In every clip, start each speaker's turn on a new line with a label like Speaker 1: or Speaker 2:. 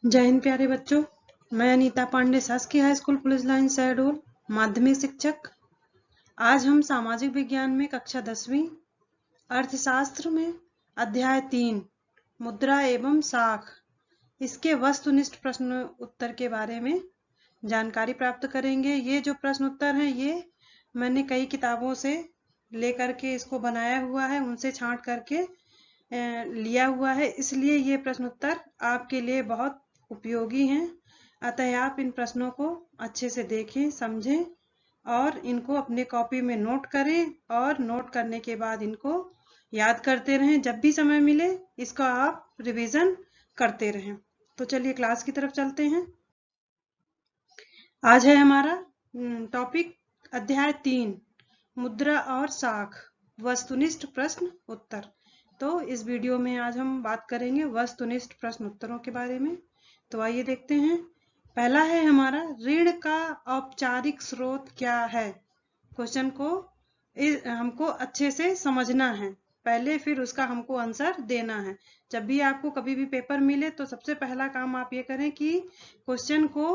Speaker 1: जय हिंद प्यारे बच्चों। मैं अनीता पांडे, शासकीय high school police line Shahdol, माध्यमिक शिक्षक। आज हम सामाजिक विज्ञान में कक्षा 10वीं अर्थशास्त्र में अध्याय 3 मुद्रा एवं साख, इसके वस्तुनिष्ठ प्रश्न उत्तर के बारे में जानकारी प्राप्त करेंगे। ये जो प्रश्न उत्तर हैं ये मैंने कई किताबों से लेकर के इसको बनाया हुआ है, उनसे छांट करके लिया हुआ है, इसलिए ये प्रश्न उत्तर आपके लिए बहुत उपयोगी हैं। अतः आप इन प्रश्नों को अच्छे से देखें, समझें और इनको अपने कॉपी में नोट करें और नोट करने के बाद इनको याद करते रहें। जब भी समय मिले इसका आप रिवीजन करते रहें। तो चलिए क्लास की तरफ चलते हैं। आज है हमारा टॉपिक अध्याय 3 मुद्रा और साख, वस्तुनिष्ठ प्रश्न उत्तर। तो इस वीडियो में आज हम बात करेंगे वस्तुनिष्ठ प्रश्न उत्तरों के बारे में। तो आइए देखते हैं। पहला है हमारा, ऋण का औपचारिक स्रोत क्या है। क्वेश्चन को हमको अच्छे से समझना है पहले, फिर उसका हमको आंसर देना है। जब भी आपको कभी भी पेपर मिले तो सबसे पहला काम आप ये करें कि क्वेश्चन को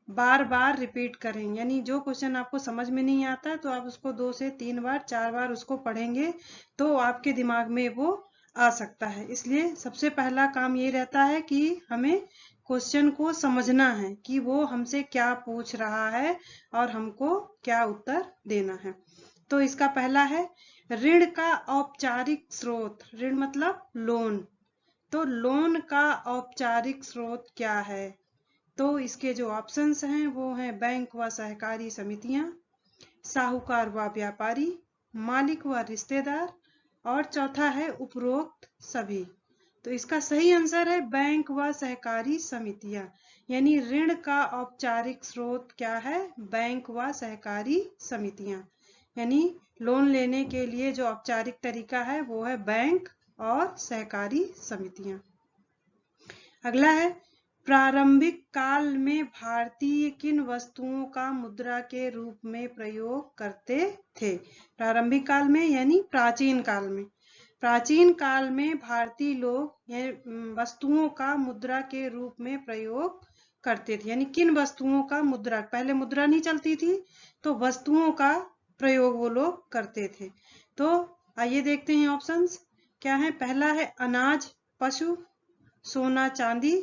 Speaker 1: बार बार रिपीट करें। यानी जो क्वेश्चन आपको समझ में नहीं आता तो आप उसको 2 से 3 बार 4 बार उसको पढ़ेंगे तो आपके दिमाग में वो आ सकता है। इसलिए सबसे पहला काम ये रहता है कि हमें क्वेश्चन को समझना है कि वो हमसे क्या पूछ रहा है और हमको क्या उत्तर देना है। तो इसका पहला है, ऋण का औपचारिक स्रोत। ऋण मतलब लोन। तो लोन का औपचारिक स्रोत क्या है। तो इसके जो ऑप्शंस हैं वो हैं बैंक व सहकारी समितियां, साहूकार व व्यापारी, मालिक व रिश्तेदार और चौथा है उपरोक्त सभी। तो इसका सही आंसर है बैंक व सहकारी समितियां। यानी ऋण का औपचारिक स्रोत क्या है, बैंक व सहकारी समितियां। यानी लोन लेने के लिए जो औपचारिक तरीका है वो है बैंक और सहकारी समितियां। अगला है, प्रारंभिक काल में भारतीय किन वस्तुओं का मुद्रा के रूप में प्रयोग करते थे। प्रारंभिक काल में यानी प्राचीन काल में। प्राचीन काल में भारतीय लोग वस्तुओं का मुद्रा के रूप में प्रयोग करते थे। यानी किन वस्तुओं का मुद्रा, पहले मुद्रा नहीं चलती थी तो वस्तुओं का प्रयोग वो लोग करते थे। तो आइए देखते हैं ऑप्शंस क्या है। पहला है अनाज, पशु, सोना चांदी,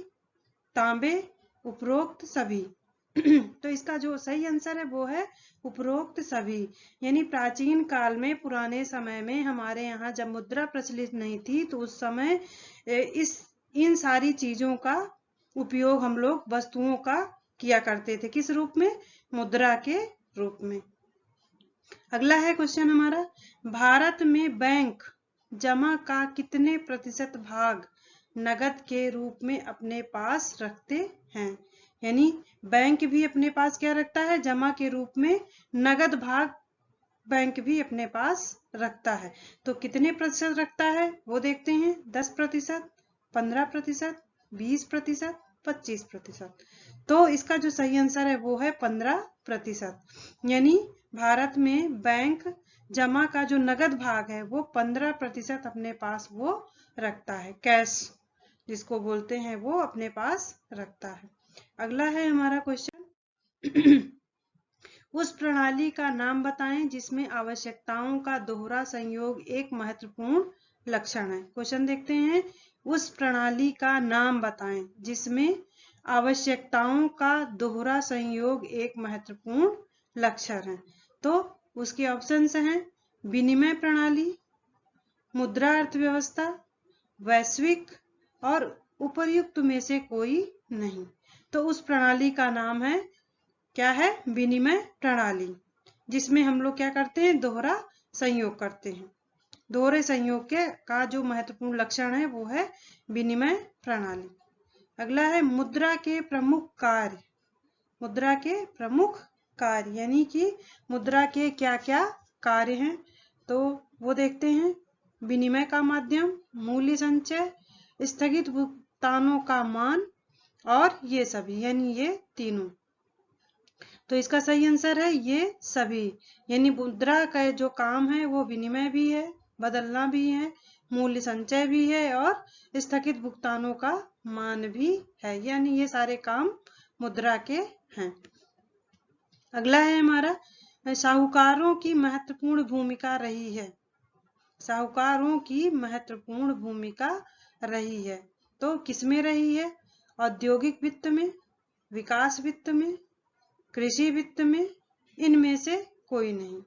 Speaker 1: तांबे, उपरोक्त सभी। तो इसका जो सही आंसर है वो है उपरोक्त सभी। यानी प्राचीन काल में, पुराने समय में हमारे यहाँ जब मुद्रा प्रचलित नहीं थी तो उस समय इन सारी चीजों का उपयोग हम लोग वस्तुओं का किया करते थे। किस रूप में, मुद्रा के रूप में। अगला है क्वेश्चन हमारा, भारत में बैंक जमा का कितने प्रतिशत भाग नगद के रूप में अपने पास रखते हैं। यानी बैंक भी अपने पास क्या रखता है, जमा के रूप में नगद भाग बैंक भी अपने पास रखता है। तो कितने प्रतिशत रखता है वो देखते हैं। 10%, 15%, 20%, 25%। तो इसका जो सही आंसर है वो है 15%। यानी भारत में बैंक जमा का जो नगद भाग है वो 15% अपने पास वो रखता है। कैश जिसको बोलते हैं वो अपने पास रखता है। अगला है हमारा क्वेश्चन, उस प्रणाली का नाम बताएं जिसमें आवश्यकताओं का दोहरा संयोग एक महत्वपूर्ण लक्षण है। क्वेश्चन देखते हैं, उस प्रणाली का नाम बताएं जिसमें आवश्यकताओं का दोहरा संयोग एक महत्वपूर्ण लक्षण है। तो उसके ऑप्शंस हैं विनिमय प्रणाली, मुद्रा अर्थव्यवस्था, वैश्विक और उपर्युक्त में से कोई नहीं। तो उस प्रणाली का नाम है क्या है, विनिमय प्रणाली, जिसमें हम लोग क्या करते हैं, दोहरा संयोग करते हैं। दोहरे संयोग के का जो महत्वपूर्ण लक्षण है वो है विनिमय प्रणाली। अगला है मुद्रा के प्रमुख कार्य। मुद्रा के प्रमुख कार्य यानी कि मुद्रा के क्या क्या कार्य हैं तो वो देखते हैं। विनिमय का माध्यम, मूल्य संचय, स्थगित भुगतानों का मान और ये सभी, यानी ये तीनों। तो इसका सही आंसर है ये सभी। यानी मुद्रा का जो काम है वो विनिमय भी है, बदलना भी है, मूल्य संचय भी है और स्थगित भुगतानों का मान भी है, यानी ये सारे काम मुद्रा के हैं। अगला है हमारा साहूकारों की महत्वपूर्ण भूमिका रही है। साहूकारों की महत्वपूर्ण भूमिका रही है, तो किसमें रही है? औद्योगिक वित्त में, विकास वित्त में, कृषि वित्त में, इनमें से कोई नहीं।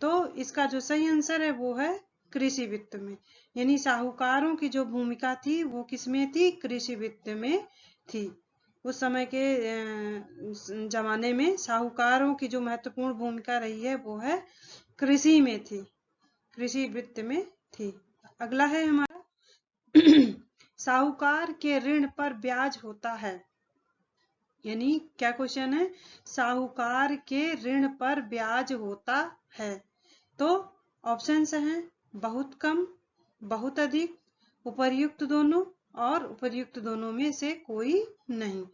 Speaker 1: तो इसका जो सही आंसर है वो है कृषि वित्त में, यानी साहूकारों की जो भूमिका थी वो किसमें थी? कृषि वित्त में थी। उस समय के जमाने में साहूकारों की जो महत्वपूर्ण भूमिका रही है वो है कृषि में थी, कृषि वित्त में थी। अगला है हमारा साहूकार के ऋण पर ब्याज होता है, यानी क्या क्वेश्चन है? साहूकार के ऋण पर ब्याज होता है। तो ऑप्शंस हैं बहुत कम, बहुत अधिक, उपर्युक्त दोनों और उपर्युक्त दोनों में से कोई नहीं।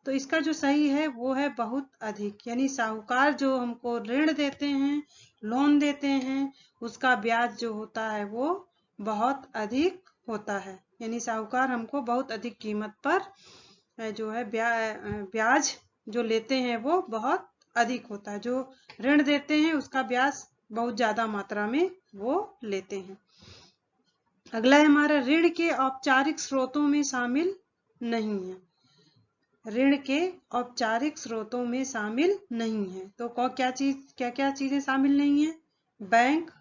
Speaker 1: तो इसका जो सही है वो है बहुत अधिक, यानी साहूकार जो हमको ऋण देते हैं, लोन देते हैं, उसका ब्याज जो होता है वो बहुत अधिक होता है, यानी साहूकार हमको बहुत अधिक कीमत पर जो है ब्याज जो लेते हैं वो बहुत अधिक होता है। जो ऋण देते हैं उसका ब्याज बहुत ज्यादा मात्रा में वो लेते हैं। अगला है हमारा ऋण के औपचारिक स्रोतों में शामिल नहीं है। ऋण के औपचारिक स्रोतों में शामिल नहीं है, तो क्या क्या चीजें शामिल नहीं है? बैंक,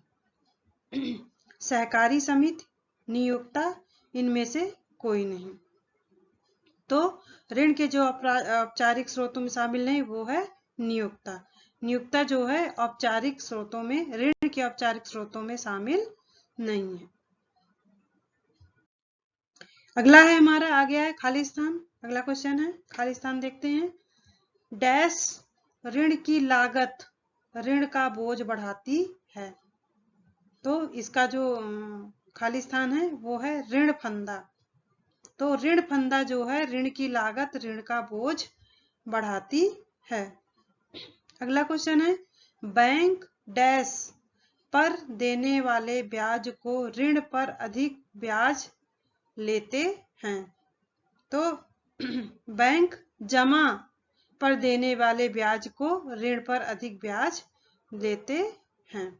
Speaker 1: सहकारी समिति, नियोक्ता, इनमें से कोई नहीं। तो ऋण के जो औपचारिक स्रोतों में शामिल नहीं वो है नियोक्ता। नियोक्ता जो है औपचारिक स्रोतों में, ऋण के औपचारिक स्रोतों में शामिल नहीं है। अगला है हमारा, आ गया है खालिस्तान। अगला क्वेश्चन है खालिस्तान, देखते हैं। डैश ऋण की लागत ऋण का बोझ बढ़ाती है। तो इसका जो खालिस्तान है वो है ऋण फंदा। तो ऋण फंदा जो है ऋण की लागत, ऋण का बोझ बढ़ाती है। अगला क्वेश्चन है बैंक डैश पर देने वाले ब्याज को ऋण पर अधिक ब्याज लेते हैं। तो बैंक जमा पर देने वाले ब्याज को ऋण पर अधिक ब्याज लेते हैं।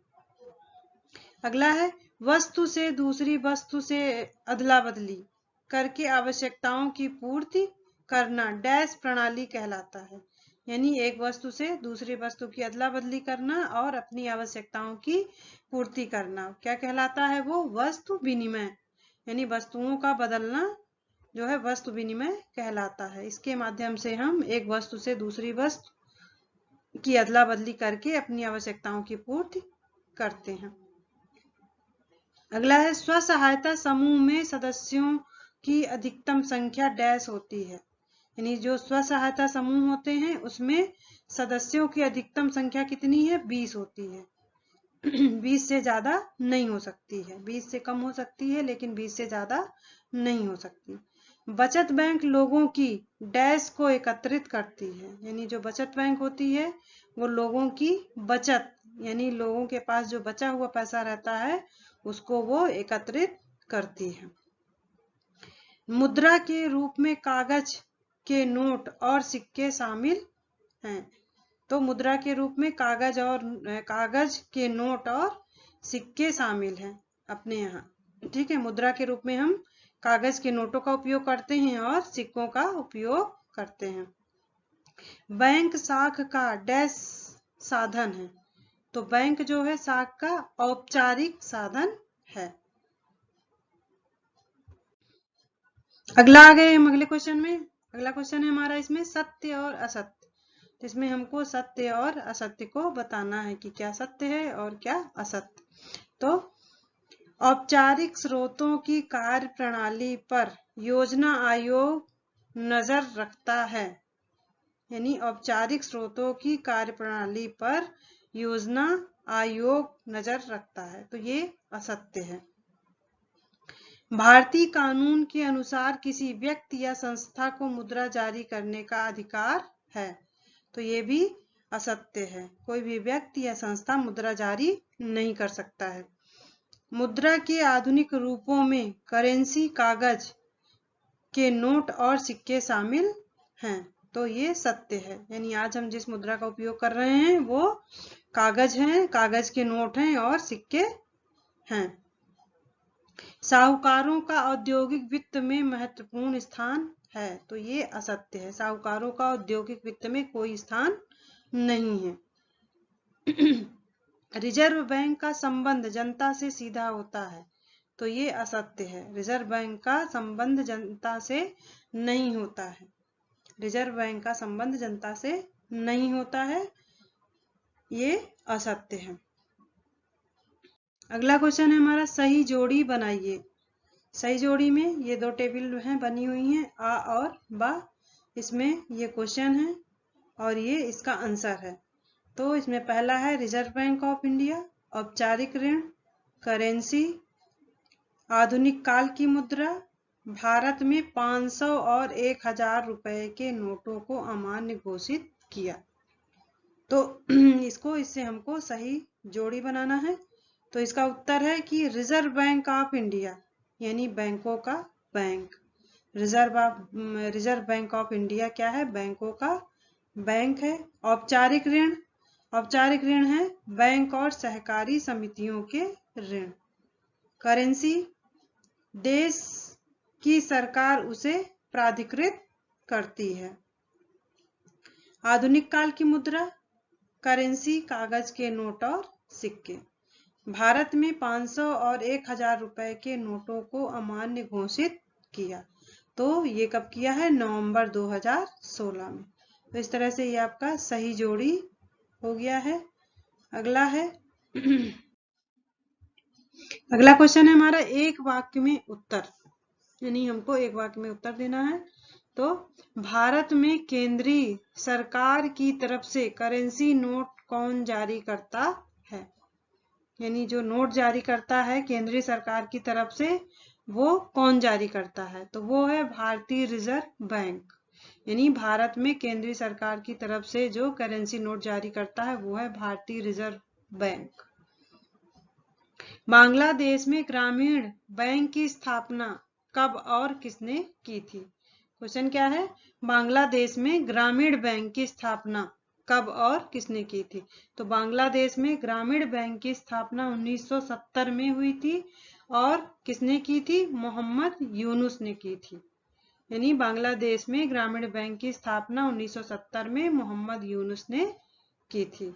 Speaker 1: अगला है वस्तु से दूसरी वस्तु से अदला बदली करके आवश्यकताओं की पूर्ति करना डैश प्रणाली कहलाता है। यानी एक वस्तु से दूसरी वस्तु की अदला बदली करना और अपनी आवश्यकताओं की पूर्ति करना क्या कहलाता है? वो वस्तु विनिमय, यानी वस्तुओं का बदलना जो है वस्तु विनिमय कहलाता है। इसके माध्यम से हम एक वस्तु से दूसरी वस्तु की अदला बदली करके अपनी आवश्यकताओं की पूर्ति करते हैं। अगला है स्व सहायता समूह में सदस्यों की अधिकतम संख्या डैश होती है। यानी जो स्व सहायता समूह होते हैं उसमें सदस्यों की अधिकतम संख्या कितनी है? 20 होती है। 20 से ज्यादा नहीं हो सकती है, 20 से कम हो सकती है लेकिन 20 से ज्यादा नहीं हो सकती। बचत बैंक लोगों की डैश को एकत्रित करती है। यानी जो बचत बैंक होती है वो लोगों की बचत, यानी लोगों के पास जो बचा हुआ पैसा रहता है उसको वो एकत्रित करती है। मुद्रा के रूप में कागज के नोट और सिक्के शामिल हैं। तो मुद्रा के रूप में कागज के नोट और सिक्के शामिल हैं अपने यहाँ। ठीक है, मुद्रा के रूप में हम कागज के नोटों का उपयोग करते हैं और सिक्कों का उपयोग करते हैं। बैंक साख का डैश साधन है। तो बैंक जो है साख का औपचारिक साधन है। अगला आ गए हम अगले क्वेश्चन में। अगला क्वेश्चन है हमारा इसमें सत्य और असत्य। तो इसमें हमको सत्य और असत्य को बताना है कि क्या सत्य है और क्या असत्य। तो औपचारिक स्रोतों की कार्य प्रणाली पर योजना आयोग नजर रखता है। यानी औपचारिक स्रोतों की कार्य प्रणाली पर योजना आयोग नजर रखता है, तो ये असत्य है। भारतीय कानून के अनुसार किसी व्यक्ति या संस्था को मुद्रा जारी करने का अधिकार है। तो ये भी असत्य है, कोई भी व्यक्ति या संस्था मुद्रा जारी नहीं कर सकता है। मुद्रा के आधुनिक रूपों में करेंसी कागज के नोट और सिक्के शामिल हैं। तो ये सत्य है, यानी आज हम जिस मुद्रा का उपयोग कर रहे हैं वो कागज हैं, कागज के नोट हैं और सिक्के हैं। साहूकारों का औद्योगिक वित्त में महत्वपूर्ण स्थान है। तो ये असत्य है, साहूकारों का औद्योगिक वित्त में कोई स्थान नहीं है। रिजर्व बैंक का संबंध जनता से सीधा होता है। तो ये असत्य है, रिजर्व बैंक का संबंध जनता से नहीं होता है। रिजर्व बैंक का संबंध जनता से नहीं होता है, ये असत्य है। अगला क्वेश्चन है हमारा, सही जोड़ी बनाइए। सही जोड़ी में ये दो टेबल हैं बनी हुई हैं, आ और बा। इसमें ये क्वेश्चन है और ये इसका आंसर है। तो इसमें पहला है रिजर्व बैंक ऑफ इंडिया, औपचारिक ऋण, करेंसी, आधुनिक काल की मुद्रा, भारत में 500 और 1000 रुपए के नोटों को अमान्य घोषित किया। तो इससे हमको सही जोड़ी बनाना है। तो इसका उत्तर है कि रिजर्व बैंक ऑफ इंडिया, यानी बैंकों का bank. Reserve bank of India क्या है? बैंकों का बैंक है। औपचारिक ऋण, औपचारिक ऋण है बैंक और सहकारी समितियों के ऋण। करेंसी, देश की सरकार उसे प्राधिकृत करती है। आधुनिक काल की मुद्रा, करेंसी कागज के नोट और सिक्के। भारत में 500 और 1000 रुपए के नोटों को अमान्य घोषित किया। तो ये कब किया है? नवंबर 2016 में। तो इस तरह से ये आपका सही जोड़ी हो गया है। अगला है अगला क्वेश्चन है हमारा, एक वाक्य में उत्तर, यानी हमको एक वाक्य में उत्तर देना है। तो भारत में केंद्रीय सरकार की तरफ से करेंसी नोट कौन जारी करता है? यानी जो नोट जारी करता है केंद्रीय सरकार की तरफ से, वो कौन जारी करता है? तो वो है भारतीय रिजर्व बैंक। यानी भारत में केंद्रीय सरकार की तरफ से जो करेंसी नोट जारी करता है वो है भारतीय रिजर्व बैंक। बांग्लादेश में ग्रामीण बैंक की स्थापना कब और किसने की थी? क्वेश्चन क्या है? बांग्लादेश में ग्रामीण बैंक की स्थापना कब और किसने की थी? तो बांग्लादेश में ग्रामीण बैंक की स्थापना 1970 में हुई थी और किसने की थी? मोहम्मद यूनुस ने की थी। यानी बांग्लादेश में ग्रामीण बैंक की स्थापना 1970 में मोहम्मद यूनुस ने की थी।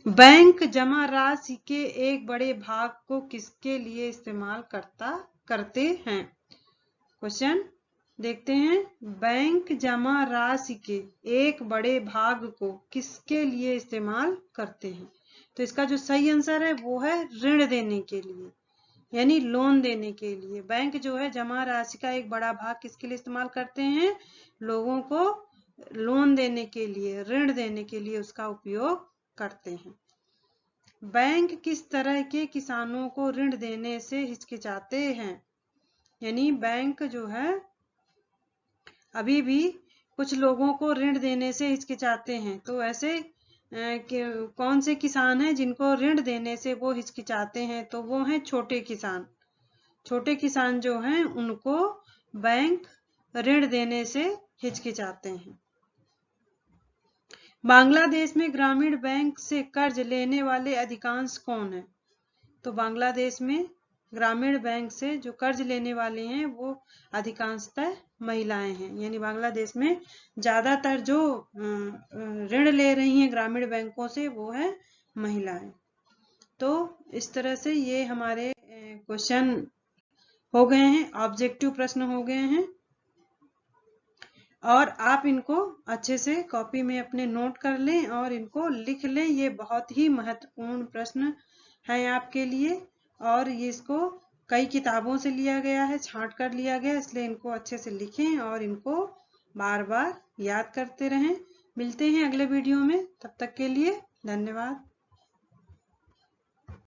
Speaker 1: बैंक जमा राशि के एक बड़े भाग को किसके लिए इस्तेमाल करते हैं? क्वेश्चन देखते हैं। बैंक जमा राशि के एक बड़े भाग को किसके लिए इस्तेमाल करते हैं? तो इसका जो सही आंसर है वो है ऋण देने के लिए, यानी लोन देने के लिए। बैंक जो है जमा राशि का एक बड़ा भाग किसके लिए इस्तेमाल करते हैं? लोगों को लोन देने के लिए, ऋण देने के लिए उसका उपयोग करते हैं। बैंक किस तरह के किसानों को ऋण देने से हिचकिचाते हैं? यानी बैंक जो है अभी भी कुछ लोगों को ऋण देने से हिचकिचाते हैं। तो ऐसे कौन से किसान हैं जिनको ऋण देने से वो हिचकिचाते हैं? तो वो हैं छोटे किसान। छोटे किसान जो हैं उनको बैंक ऋण देने से हिचकिचाते हैं। बांग्लादेश में ग्रामीण बैंक से कर्ज लेने वाले अधिकांश कौन है? तो बांग्लादेश में ग्रामीण बैंक से जो कर्ज लेने वाले हैं वो अधिकांशतः महिलाएं हैं। यानी बांग्लादेश में ज्यादातर जो ऋण ले रही हैं ग्रामीण बैंकों से वो है महिलाएं। तो इस तरह से ये हमारे क्वेश्चन हो गए हैं, ऑब्जेक्टिव प्रश्न हो गए हैं और आप इनको अच्छे से कॉपी में अपने नोट कर लें और इनको लिख लें। ये बहुत ही महत्वपूर्ण प्रश्न है आपके लिए और ये इसको कई किताबों से लिया गया है, छांट कर लिया गया, इसलिए इनको अच्छे से लिखें और इनको बार बार याद करते रहें। मिलते हैं अगले वीडियो में, तब तक के लिए धन्यवाद।